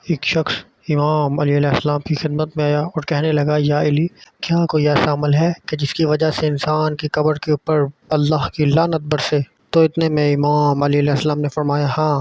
ایک شخص امام علیہ السلام کی خدمت میں آیا اور کہنے لگا، یا علی، کیا کوئی ایسا عمل ہے کہ جس کی وجہ سے انسان کی قبر کے اوپر اللہ کی لعنت برسے؟ تو اتنے میں امام علیہ السلام نے فرمایا، ہاں،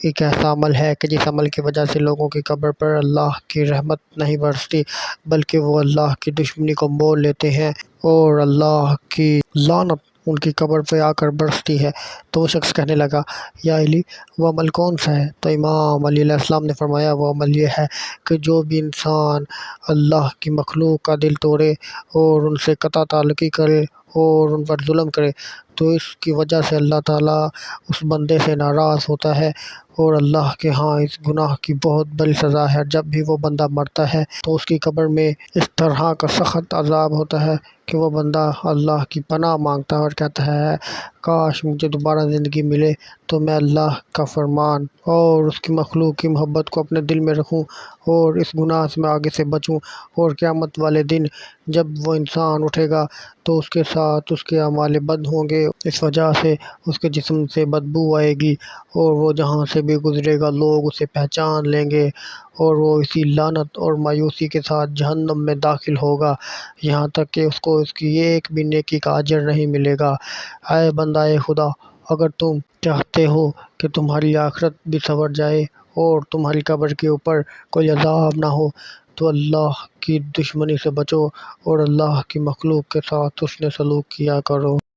ایک ایسا عمل ہے کہ جس عمل کی وجہ سے لوگوں کی قبر پر اللہ کی رحمت نہیں برستی، بلکہ وہ اللہ کی دشمنی کو مول لیتے ہیں اور اللہ کی لعنت ان کی قبر پہ آ کر برستی ہے۔ تو وہ شخص کہنے لگا، یا علی، وہ عمل کون سا ہے؟ تو امام علیہ السلام نے فرمایا، وہ عمل یہ ہے کہ جو بھی انسان اللہ کی مخلوق کا دل توڑے اور ان سے قطع تعلقی کرے اور ان پر ظلم کرے، تو اس کی وجہ سے اللہ تعالیٰ اس بندے سے ناراض ہوتا ہے، اور اللہ کے ہاں اس گناہ کی بہت بڑی سزا ہے۔ جب بھی وہ بندہ مرتا ہے تو اس کی قبر میں اس طرح کا سخت عذاب ہوتا ہے کہ وہ بندہ اللہ کی پناہ مانگتا ہے اور کہتا ہے، کاش مجھے دوبارہ زندگی ملے تو میں اللہ کا فرمان اور اس کی مخلوق کی محبت کو اپنے دل میں رکھوں اور اس گناہ سے میں آگے سے بچوں، اور قیامت والے دن جب وہ انسان اٹھے گا تو اس کے ساتھ اس کے اعمال بد ہوں گے، اس وجہ سے اس کے جسم سے بدبو آئے گی، اور وہ جہاں سے بھی گزرے گا لوگ اسے پہچان لیں گے، اور وہ اسی لعنت اور مایوسی کے ساتھ جہنم میں داخل ہوگا، یہاں تک کہ اس کو اس کی ایک بھی نیکی کا اجر نہیں ملے گا۔ اے بندہ خدا، اگر تم چاہتے ہو کہ تمہاری آخرت بھی سنور جائے اور تمہاری قبر کے اوپر کوئی عذاب نہ ہو، تو اللہ کی دشمنی سے بچو اور اللہ کی مخلوق کے ساتھ حسن سلوک کیا کرو۔